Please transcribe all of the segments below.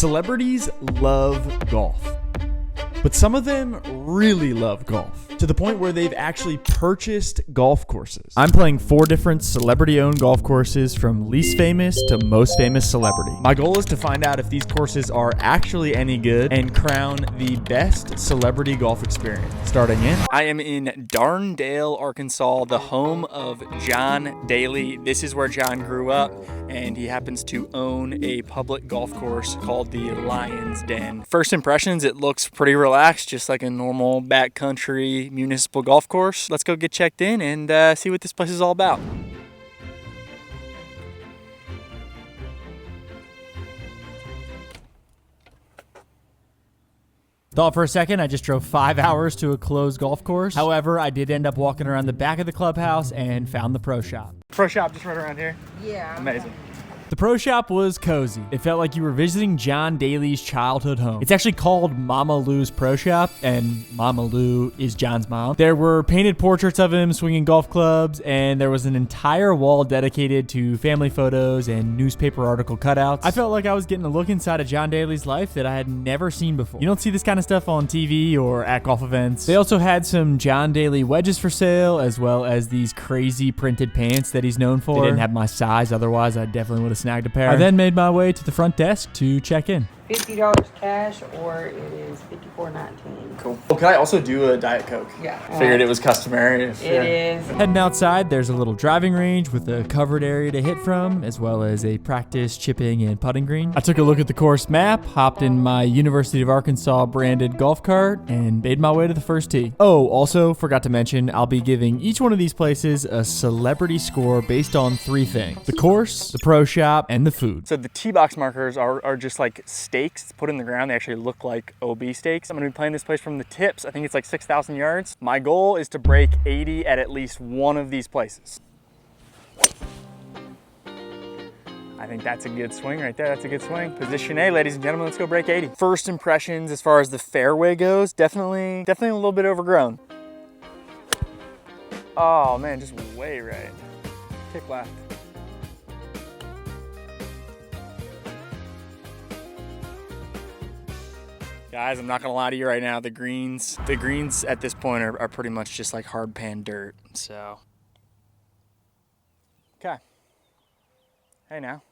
Celebrities love golf, but some of them really love golf to the point where they've actually purchased golf courses. I'm playing 4 different celebrity-owned golf courses from least famous to most famous celebrity. My goal is to find out if these courses are actually any good and crown the best celebrity golf experience. Starting in. I am in Darndale, Arkansas, the home of John Daly. This is where John grew up, and he happens to own a public golf course called the Lion's Den. First impressions, it looks pretty relaxed, just like a normal backcountry municipal golf course. Let's go get checked in and see what this place is all about. Thought for a second I just drove 5 hours to a closed golf course. However, I did end up walking around the back of the clubhouse and found the pro shop. Pro shop just right around here? Yeah. Amazing. The pro shop was cozy. It felt like you were visiting John Daly's childhood home. It's actually called Mama Lou's Pro Shop, and Mama Lou is John's mom. There were painted portraits of him swinging golf clubs, and there was an entire wall dedicated to family photos and newspaper article cutouts. I felt like I was getting a look inside of John Daly's life that I had never seen before. You don't see this kind of stuff on TV or at golf events. They also had some John Daly wedges for sale, as well as these crazy printed pants that he's known for. They didn't have my size, otherwise I definitely would have snagged a pair. I then made my way to the front desk to check in. $50 cash, or it is $54.19. Cool. Well, can I also do a Diet Coke? Yeah. Figured it was customary. It is. Heading outside, there's a little driving range with a covered area to hit from, as well as a practice chipping and putting green. I took a look at the course map, hopped in my University of Arkansas branded golf cart, and made my way to the first tee. Oh, also forgot to mention, I'll be giving each one of these places a celebrity score based on 3 things: the course, the pro shop, and the food. So the tee box markers are just like stakes put in the ground. They actually look like OB stakes. I'm gonna be playing this place from the tips. I think it's like 6,000 yards. My goal is to break 80 at least one of these places. I think that's a good swing right there. That's a good swing. Position A, ladies and gentlemen, let's go break 80. First impressions as far as the fairway goes, definitely a little bit overgrown. Oh man, just way right. Kick left. Guys, I'm not gonna lie to you right now, the greens at this point are pretty much just like hard pan dirt, so. Okay. Hey now.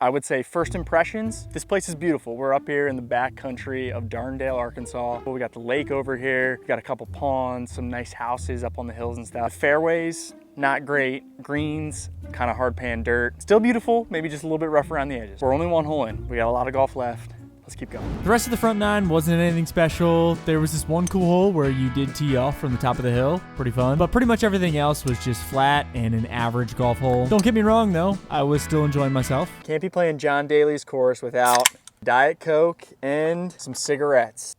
I would say first impressions, this place is beautiful. We're up here in the back country of Darndale, Arkansas. We got the lake over here, we got a couple ponds, some nice houses up on the hills and stuff. Fairways, not great. Greens, kind of hard pan dirt. Still beautiful, maybe just a little bit rough around the edges. We're only 1 hole in. We got a lot of golf left. Let's keep going. The rest of the front 9 wasn't anything special. There was this one cool hole where you did tee off from the top of the hill. Pretty fun. But pretty much everything else was just flat and an average golf hole. Don't get me wrong though, I was still enjoying myself. Can't be playing John Daly's course without Diet Coke and some cigarettes.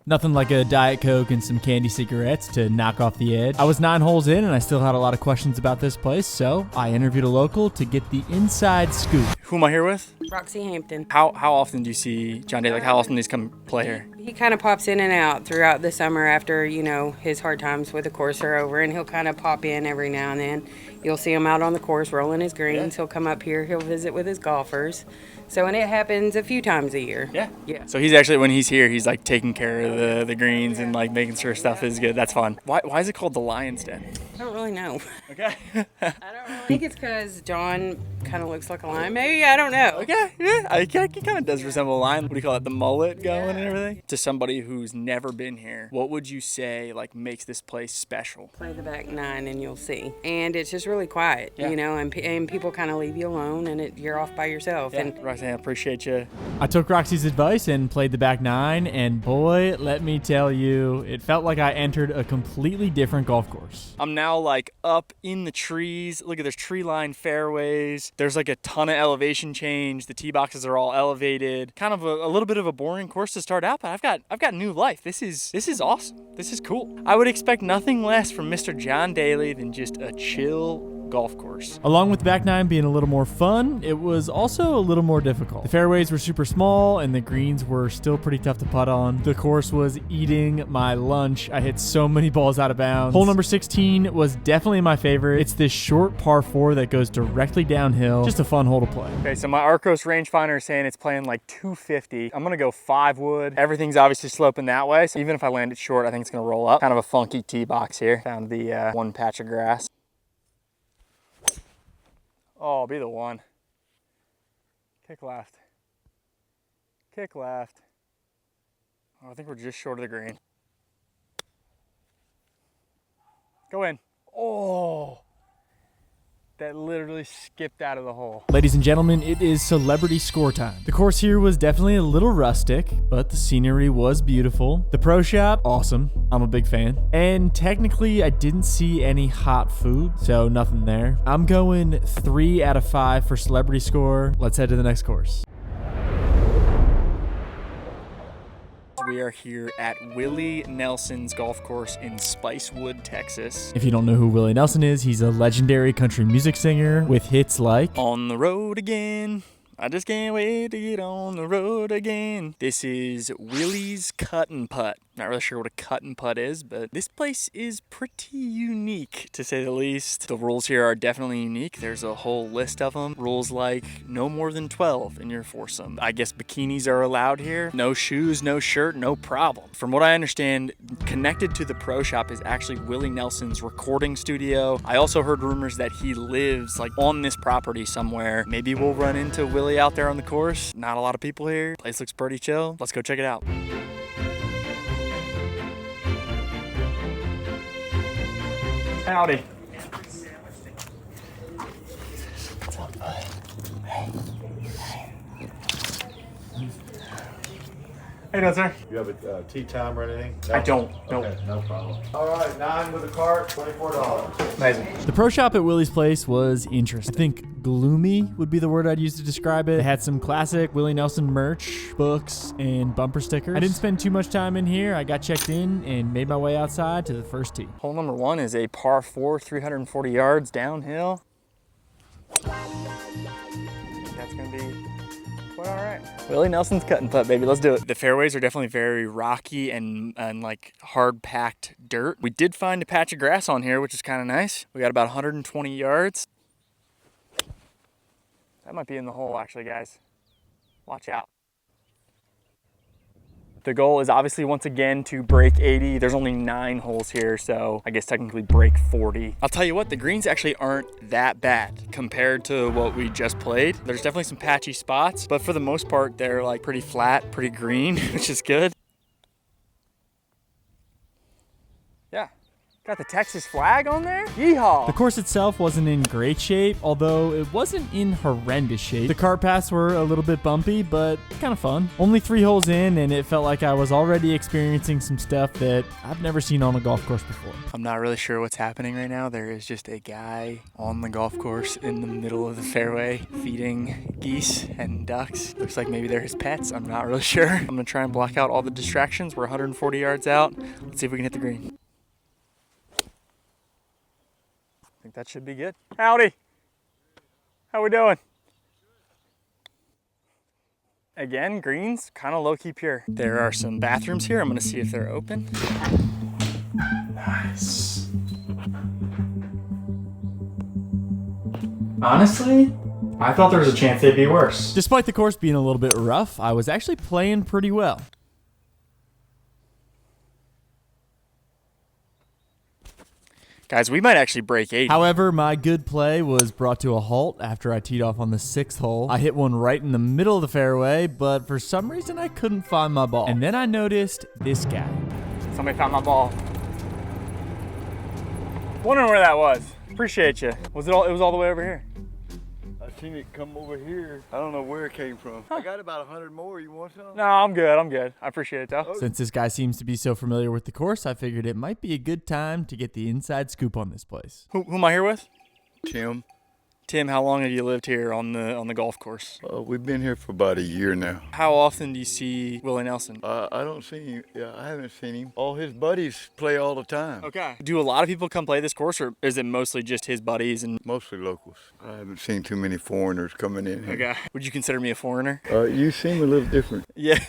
Nothing like a Diet Coke and some candy cigarettes to knock off the edge. I was 9 holes in and I still had a lot of questions about this place, so I interviewed a local to get the inside scoop. Who am I here with? Roxy Hampton. How often do you see John Daly? Like how often do these come play here? He kind of pops in and out throughout the summer after, you know, his hard times with the course are over, and he'll kind of pop in every now and then. You'll see him out on the course rolling his greens. Yeah. He'll come up here. He'll visit with his golfers. So, and it happens a few times a year. Yeah. Yeah. So he's actually, when he's here, he's like taking care of the greens and like making sure stuff is good. That's fun. Why is it called the Lion's Den? I don't really know. Okay. I don't really think it's because John kind of looks like a lion. Maybe, I don't know. Okay, yeah. He kind of does resemble a lion. What do you call it? The mullet going and everything? To somebody who's never been here, what would you say like makes this place special? Play the back 9 and you'll see. And it's just really quiet, you know, and people kind of leave you alone and you're off by yourself. Yeah. And Roxanne, I appreciate you. I took Roxy's advice and played the back 9, and boy, let me tell you, it felt like I entered a completely different golf course. I'm now like up in the trees. Look at, there's tree-lined fairways. There's like a ton of elevation change. The tee boxes are all elevated. Kind of a little bit of a boring course to start out, but I've got new life. This is awesome. This is cool. I would expect nothing less from Mr. John Daly than just a chill golf course. Along with the back nine being a little more fun, it was also a little more difficult. The fairways were super small and the greens were still pretty tough to putt on. The course was eating my lunch. I hit so many balls out of bounds. Hole number 16 was definitely my favorite. It's this short par 4 that goes directly downhill. Just a fun hole to play. Okay, so my Arcos rangefinder is saying it's playing like 250. I'm gonna go 5 wood. Everything's obviously sloping that way, so even if I land it short, I think it's gonna roll up. Kind of a funky tee box here. Found the one patch of grass. Oh, I'll be the one. Kick left. Kick left. Oh, I think we're just short of the green. Go in. Oh, that literally skipped out of the hole. Ladies and gentlemen, it is celebrity score time. The course here was definitely a little rustic, but the scenery was beautiful. The pro shop, awesome. I'm a big fan. And technically, I didn't see any hot food, so nothing there. I'm going 3 out of 5 for celebrity score. Let's head to the next course. We are here at Willie Nelson's golf course in Spicewood, Texas. If you don't know who Willie Nelson is, he's a legendary country music singer with hits like On the Road Again. I just can't wait to get on the road again. This is Willie's Cut-N-Putt. Not really sure what a cut-and-putt is, but this place is pretty unique, to say the least. The rules here are definitely unique. There's a whole list of them. Rules like no more than 12 in your foursome. I guess bikinis are allowed here. No shoes, no shirt, no problem. From what I understand, connected to the pro shop is actually Willie Nelson's recording studio. I also heard rumors that he lives like on this property somewhere. Maybe we'll run into Willie out there on the course. Not a lot of people here. Place looks pretty chill. Let's go check it out. Howdy. What's up, bud? Hey. How you doing, sir? You have a tee time or anything? No? I don't. No. Okay, no problem. All right, 9 with a cart, $24. Amazing. The pro shop at Willie's place was interesting. I think gloomy would be the word I'd use to describe it. It had some classic Willie Nelson merch, books, and bumper stickers. I didn't spend too much time in here. I got checked in and made my way outside to the first tee. Hole number 1 is a par 4, 340 yards downhill. That's gonna be quite all right. Willie Nelson's Cut-N-Putt, baby. Let's do it. The fairways are definitely very rocky and like hard packed dirt. We did find a patch of grass on here, which is kind of nice. We got about 120 yards. That might be in the hole, actually, guys. Watch out. The goal is obviously, once again, to break 80. There's only 9 holes here, so I guess technically break 40. I'll tell you what, the greens actually aren't that bad compared to what we just played. There's definitely some patchy spots, but for the most part, they're like pretty flat, pretty green, which is good. Yeah. Got the Texas flag on there? Yeehaw! The course itself wasn't in great shape, although it wasn't in horrendous shape. The cart paths were a little bit bumpy, but kind of fun. Only 3 holes in, and it felt like I was already experiencing some stuff that I've never seen on a golf course before. I'm not really sure what's happening right now. There is just a guy on the golf course in the middle of the fairway feeding geese and ducks. Looks like maybe they're his pets. I'm not really sure. I'm gonna try and block out all the distractions. We're 140 yards out. Let's see if we can hit the green. I think that should be good. Howdy. How we doing? Again, greens, kind of low-key pure. There are some bathrooms here. I'm gonna see if they're open. Nice. Honestly, I thought there was a chance they'd be worse. Despite the course being a little bit rough, I was actually playing pretty well. Guys, we might actually break 80. However, my good play was brought to a halt after I teed off on the 6th hole. I hit one right in the middle of the fairway, but for some reason I couldn't find my ball. And then I noticed this guy. Somebody found my ball. Wondering where that was. Appreciate you. It was all the way over here? I seen it come over here. I don't know where it came from. I got about 100 more. You want some? No, I'm good. I'm good. I appreciate it, though. Oh. Since this guy seems to be so familiar with the course, I figured it might be a good time to get the inside scoop on this place. Who am I here with? Tim. Tim, how long have you lived here on the golf course? We've been here for about a year now. How often do you see Willie Nelson? I don't see him. Yeah, I haven't seen him. All his buddies play all the time. Okay. Do a lot of people come play this course, or is it mostly just his buddies? And Mostly locals. I haven't seen too many foreigners coming in here. okay. Would you consider me a foreigner? You seem a little different. Yeah.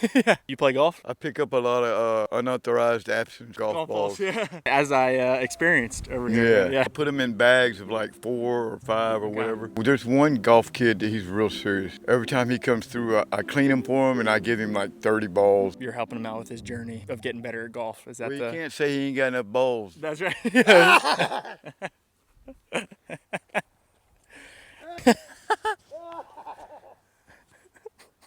You play golf? I pick up a lot of unauthorized absence golf balls. Yeah. As I experienced over here. Yeah. I put them in bags of like 4 or 5 or whatever. Well, there's one golf kid that he's real serious. Every time he comes through, I clean him for him and I give him like 30 balls. You're helping him out with his journey of getting better at golf. Is that Well, you can't say he ain't got enough balls. That's right.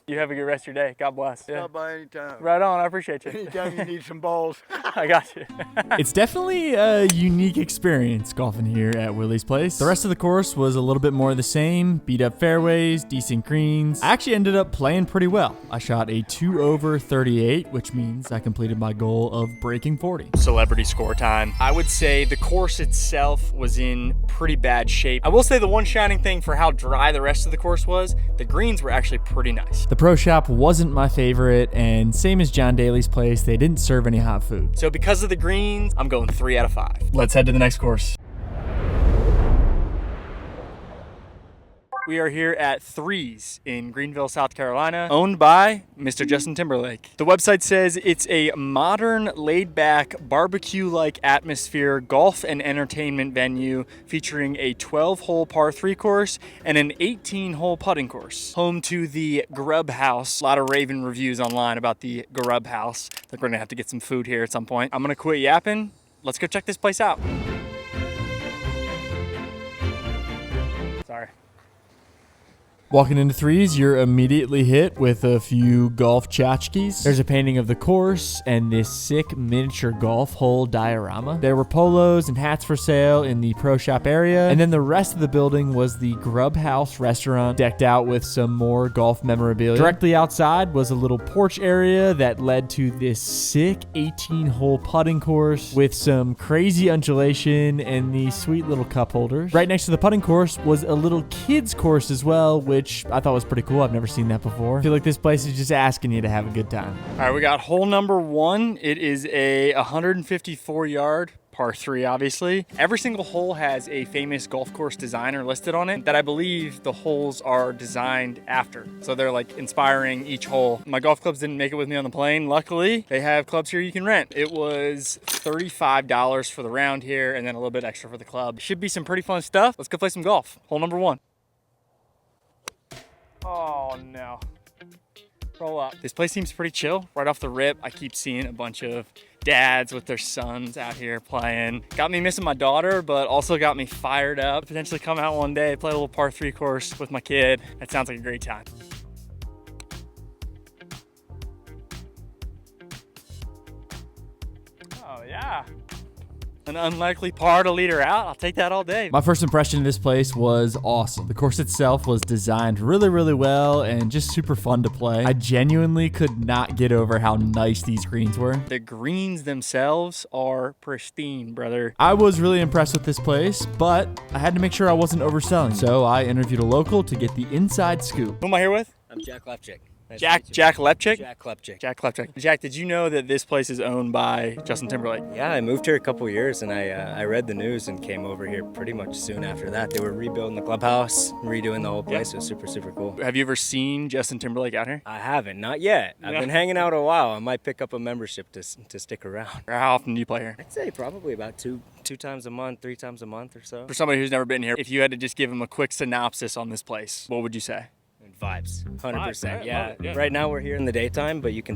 You have a good rest of your day. God bless. Yeah. Stop by anytime. Right on. I appreciate you. Anytime you need some balls. I got you. It's definitely a unique experience golfing here at Willie's place. The rest of the course was a little bit more of the same. Beat up fairways, decent greens. I actually ended up playing pretty well. I shot a 2 over 38, which means I completed my goal of breaking 40. Celebrity score time. I would say the course itself was in pretty bad shape. I will say the one shining thing for how dry the rest of the course was, the greens were actually pretty nice. The pro shop wasn't my favorite, and same as John Daly's place, they didn't serve any hot food. So because of the greens, I'm going 3 out of 5. Let's head to the next course. We are here at Threes in Greenville, South Carolina, owned by Mr. Justin Timberlake. The website says it's a modern, laid-back, barbecue-like atmosphere golf and entertainment venue featuring a 12-hole par 3 course and an 18-hole putting course. Home to the Grub House. A lot of raving reviews online about the Grub House. They're going to have to get some food here at some point. I'm going to quit yapping. Let's go check this place out. Sorry. Walking into Threes, you're immediately hit with a few golf tchotchkes. There's a painting of the course and this sick miniature golf hole diorama. There were polos and hats for sale in the pro shop area, and then the rest of the building was the Grub House restaurant, decked out with some more golf memorabilia. Directly outside was a little porch area that led to this sick 18-hole putting course with some crazy undulation and these sweet little cup holders. Right next to the putting course was a little kids course as well, which I thought was pretty cool. I've never seen that before. I feel like this place is just asking you to have a good time. All right, we got hole number 1. It is a 154-yard par 3, obviously. Every single hole has a famous golf course designer listed on it that I believe the holes are designed after. So they're like inspiring each hole. My golf clubs didn't make it with me on the plane. Luckily, they have clubs here you can rent. It was $35 for the round here and then a little bit extra for the club. Should be some pretty fun stuff. Let's go play some golf. Hole number 1. Oh no. Roll up. This place seems pretty chill right off the rip. I keep seeing a bunch of dads with their sons out here playing. Got me missing my daughter, but also got me fired up. Potentially come out one day, play a little par 3 course with my kid. That sounds like a great time. Oh yeah. An unlikely par to lead her out. I'll take that all day. My first impression of this place was awesome. The course itself was designed really, really well and just super fun to play. I genuinely could not get over how nice these greens were. The greens themselves are pristine, brother. I was really impressed with this place, but I had to make sure I wasn't overselling. So I interviewed a local to get the inside scoop. Who am I here with? I'm Jack Lepchick. Nice Jack Lepchick? Jack Lepchick. Jack Lepchick. Jack, did you know that this place is owned by Justin Timberlake? Yeah, I moved here a couple years and I read the news and came over here pretty much soon after that. They were rebuilding the clubhouse, redoing the whole place. It was super, super cool. Have you ever seen Justin Timberlake out here? I haven't, not yet. I've been hanging out a while. I might pick up a membership to stick around. How often do you play here? I'd say probably about two times a month, 3 times a month or so. For somebody who's never been here, if you had to just give him a quick synopsis on this place, what would you say? Vibes, 100%. Vibes, Yeah. Right now we're here in the daytime, but you can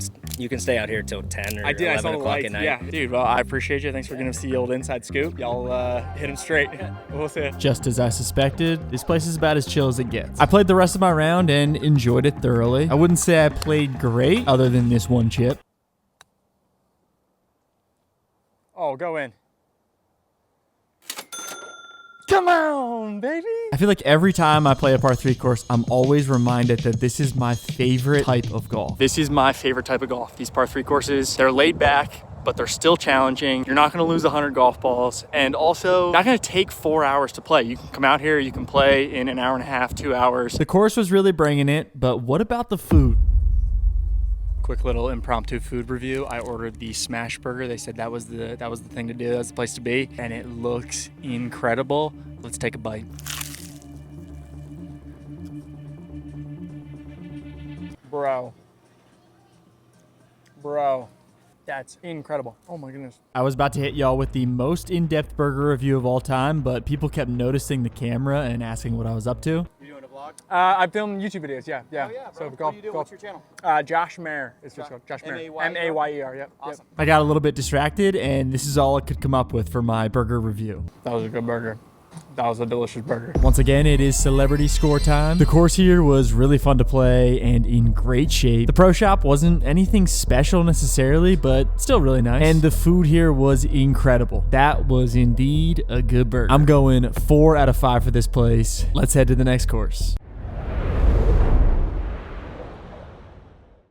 stay out here till 10 or 11 o'clock at night. Yeah, dude. Well, I appreciate you. Thanks for giving us the old inside scoop. Y'all hit him straight. We'll see. Just as I suspected, this place is about as chill as it gets. I played the rest of my round and enjoyed it thoroughly. I wouldn't say I played great, other than this one chip. Oh, go in. Come on, baby. I feel like every time I play a par 3 course, I'm always reminded that this is my favorite type of golf. This is my favorite type of golf. These par 3 courses, they're laid back. but they're still challenging. You're not gonna lose 100 golf balls, and also not gonna take 4 hours to play. You can come out here, you can play in an hour and a half, 2 hours. The course was really bringing it, but what about the food? Quick little impromptu food review. I ordered the smash burger. They said that was the thing to do. That was the place to be, and it looks incredible. Let's take a bite. Bro, that's incredible. Oh my goodness. I was about to hit y'all with the most in-depth burger review of all time, but people kept noticing the camera and asking what I was up to. You doing a vlog? I film YouTube videos, yeah. Oh yeah, bro. So What do you do? What's your channel? Josh Mayer is just called. Josh Mayer. M-A-Y-E-R? M-A-Y-E-R, yep. Awesome. I got a little bit distracted, and this is all I could come up with for my burger review. That was a good burger. That was a delicious burger. Once again, it is celebrity score time. The course here was really fun to play and in great shape. The pro shop wasn't anything special necessarily, but still really nice. And the food here was incredible. That was indeed a good burger. I'm going 4 out of 5 for this place. Let's head to the next course.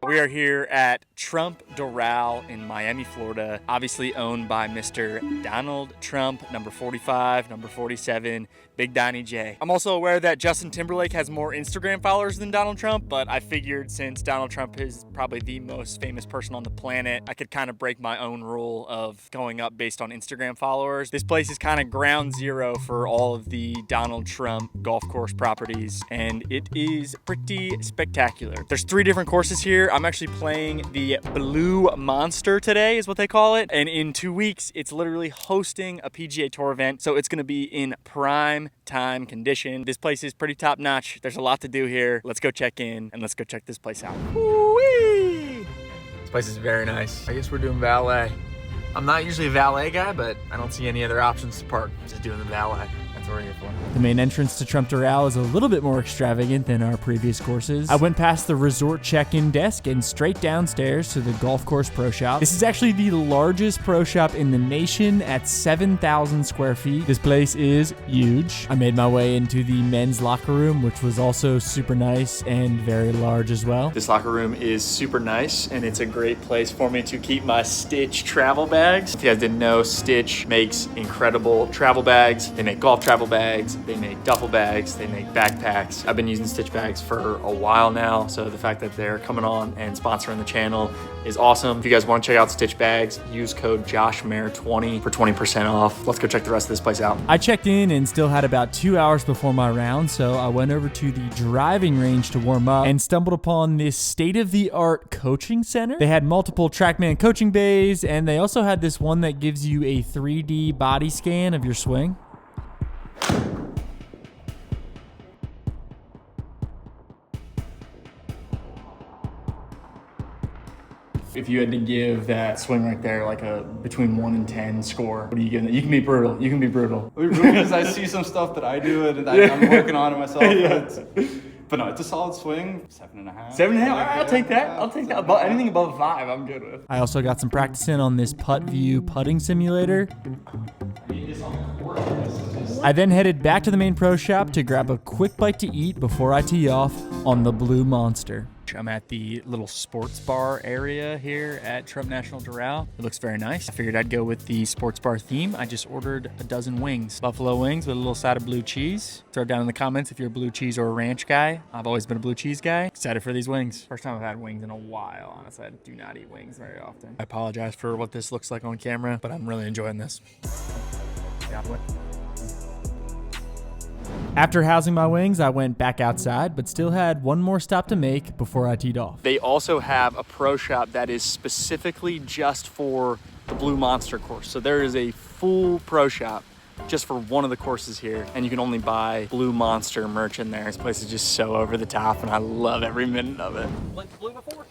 We are here at Trump Doral in Miami, Florida, obviously owned by Mr. Donald Trump, number 45, number 47, Big Donnie J. I'm also aware that Justin Timberlake has more Instagram followers than Donald Trump, but I figured since Donald Trump is probably the most famous person on the planet, I could kind of break my own rule of going up based on Instagram followers. This place is kind of ground zero for all of the Donald Trump golf course properties, and it is pretty spectacular. There's 3 different courses here. I'm actually playing the Blue Monster today is what they call it. And in 2 weeks, it's literally hosting a PGA Tour event. So it's gonna be in prime time condition. This place is pretty top notch. There's a lot to do here. Let's go check in and let's go check this place out. Woo-wee! This place is very nice. I guess we're doing valet. I'm not usually a valet guy, but I don't see any other options to park. Just doing the valet. That's what we're here for. The main entrance to Trump Doral is a little bit more extravagant than our previous courses. I went past the resort check-in desk and straight downstairs to the golf course pro shop. This is actually the largest pro shop in the nation at 7,000 square feet. This place is huge. I made my way into the men's locker room, which was also super nice and very large as well. This locker room is super nice, and it's a great place for me to keep my Stitch travel bags. If you guys didn't know, Stitch makes incredible travel bags. They make golf travel bags, they make duffel bags, they make backpacks. I've been using Stitch bags for a while now, so the fact that they're coming on and sponsoring the channel is awesome. If you guys want to check out Stitch bags, use code JoshMayer20 for 20% off. Let's go check the rest of this place out. I checked in and still had about 2 hours before my round, so I went over to the driving range to warm up and stumbled upon this state-of-the-art coaching center. They had multiple TrackMan coaching bays, and they also had this one that gives you a 3D body scan of your swing. If you had to give that swing right there like a between 1 and 10 score, what are you giving it? You can be brutal. You can be brutal. Because I see some stuff that I do and I'm working on it myself. Yeah. But no, it's a solid swing. 7.5. 7.5? I'll take that. I'll take that. Anything above 5, I'm good with. I also got some practice in on this Putt View putting simulator. I then headed back to the main pro shop to grab a quick bite to eat before I tee off on the Blue Monster. I'm at the little sports bar area here at Trump National Doral. It looks very nice. I figured I'd go with the sports bar theme. I just ordered a dozen wings. Buffalo wings with a little side of blue cheese. Throw it down in the comments if you're a blue cheese or a ranch guy. I've always been a blue cheese guy. Excited for these wings. First time I've had wings in a while, honestly. I do not eat wings very often. I apologize for what this looks like on camera, but I'm really enjoying this. After housing my wings, I went back outside, but still had one more stop to make before I teed off. They also have a pro shop that is specifically just for the Blue Monster course. So there is a full pro shop just for one of the courses here, and you can only buy Blue Monster merch in there. This place is just so over the top, and I love every minute of it. Went to Blue before?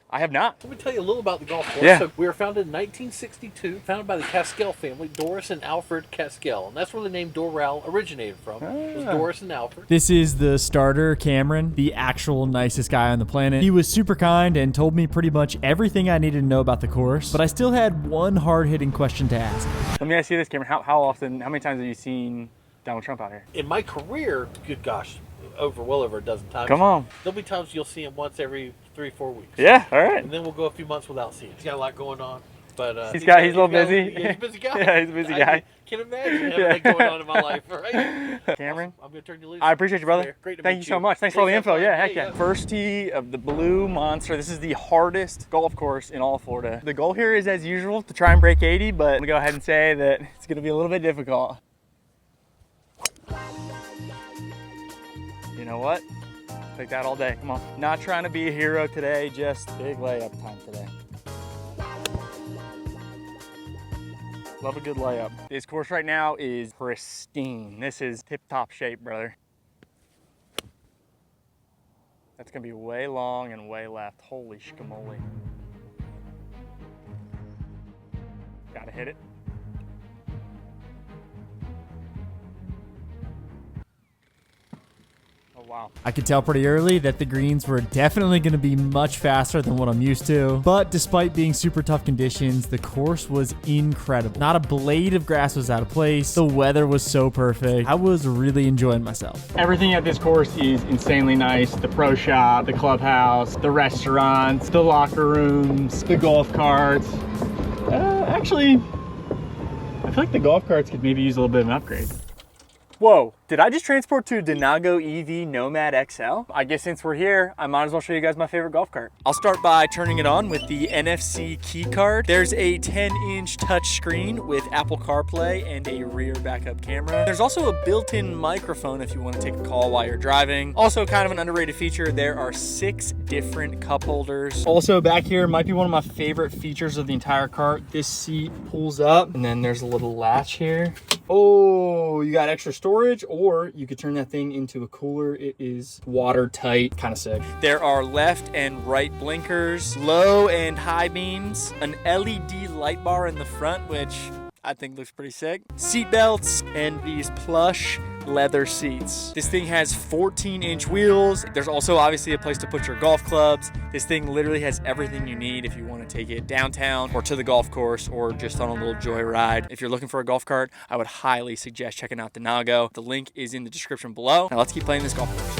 I have not. Let me tell you a little about the golf course. Yeah. So we were founded in 1962, founded by the Caskell family, Doris and Alfred Caskell. And that's where the name Doral originated from. It was Doris and Alfred. This is the starter, Cameron, the actual nicest guy on the planet. He was super kind and told me pretty much everything I needed to know about the course, but I still had one hard-hitting question to ask. Let me ask you this, Cameron. How many times have you seen Donald Trump out here? In my career, good gosh, well over a dozen times. Come on. There'll be times you'll see him once every 3-4 weeks. Yeah, all right. And then we'll go a few months without seeing him. He's got a lot going on. but he's a little busy. He's a busy guy. Yeah, he's a busy guy. I can't imagine having that going on in my life, right? Cameron, I'm gonna turn you loose. I appreciate you, brother. Here. Great to Thank meet you so much. Thanks for all the Please info. have Yeah, fun. heck yeah. First tee of the Blue Monster. This is the hardest golf course in all of Florida. The goal here is, as usual, to try and break 80, but I'm gonna go ahead and say that it's gonna be a little bit difficult. You know what? Take that all day. Come on. Not trying to be a hero today, just big layup time today. Love a good layup. This course right now is pristine. This is tip-top shape, brother. That's gonna be way long and way left. Holy schmoly. Gotta hit it. Oh, wow. I could tell pretty early that the greens were definitely going to be much faster than what I'm used to. But despite being super tough conditions, the course was incredible. Not a blade of grass was out of place. The weather was so perfect. I was really enjoying myself. Everything at this course is insanely nice. The pro shop, the clubhouse, the restaurants, the locker rooms, the golf carts. Actually, I feel like the golf carts could maybe use a little bit of an upgrade. Whoa, did I just transport to Denago EV Nomad XL? I guess since we're here, I might as well show you guys my favorite golf cart. I'll start by turning it on with the NFC key card. There's a 10-inch touch screen with Apple CarPlay and a rear backup camera. There's also a built-in microphone if you want to take a call while you're driving. Also kind of an underrated feature, there are 6 different cup holders. Also back here might be one of my favorite features of the entire cart. This seat pulls up and then there's a little latch here. Oh, you got extra storage, or you could turn that thing into a cooler. It is watertight, kind of sick. There are left and right blinkers, low and high beams, an LED light bar in the front, which I think looks pretty sick. Seat belts and these plush leather seats. This thing has 14-inch wheels. There's also obviously a place to put your golf clubs. This thing literally has everything you need if you want to take it downtown or to the golf course or just on a little joy ride. If you're looking for a golf cart, I would highly suggest checking out Denago. The link is in the description below. Now let's keep playing this golf course.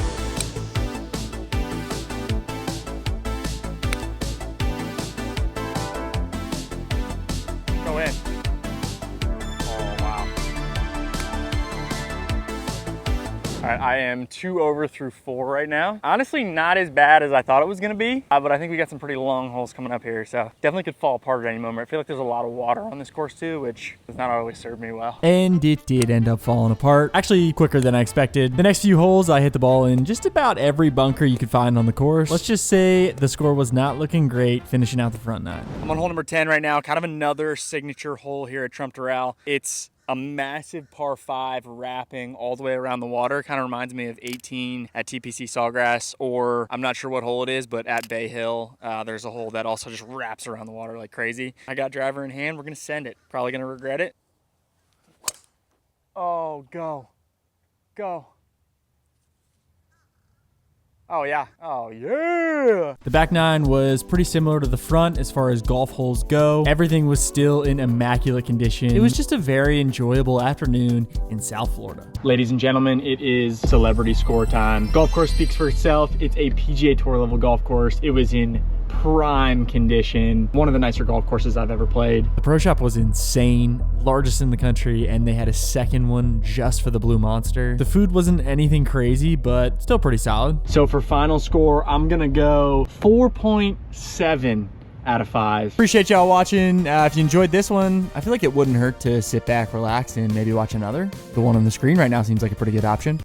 Go in. All right, I am 2 over through 4 right now. Honestly, not as bad as I thought it was gonna be, but I think we got some pretty long holes coming up here, so definitely could fall apart at any moment. I feel like there's a lot of water on this course too, which does not always serve me well. And it did end up falling apart. Actually, quicker than I expected. The next few holes, I hit the ball in just about every bunker you could find on the course. Let's just say the score was not looking great, finishing out the front 9. I'm on hole number 10 right now, kind of another signature hole here at Trump Doral. It's a massive par 5 wrapping all the way around the water. Kind of reminds me of 18 at TPC Sawgrass, or I'm not sure what hole it is, but at Bay Hill, there's a hole that also just wraps around the water like crazy. I got driver in hand. We're gonna send it. Probably gonna regret it. Oh, go. Go. Oh yeah, oh yeah. The back 9 was pretty similar to the front as far as golf holes go. Everything was still in immaculate condition. It was just a very enjoyable afternoon in South Florida. Ladies and gentlemen, it is celebrity score time. Golf course speaks for itself. It's a PGA Tour level golf course. It was in prime condition. One of the nicer golf courses I've ever played. The pro shop was insane, largest in the country, and they had a second one just for the Blue Monster. The food wasn't anything crazy, but still pretty solid. So for final score, I'm gonna go 4.7 out of 5. Appreciate y'all watching. If you enjoyed this one, I feel like it wouldn't hurt to sit back, relax, and maybe watch another. The one on the screen right now seems like a pretty good option.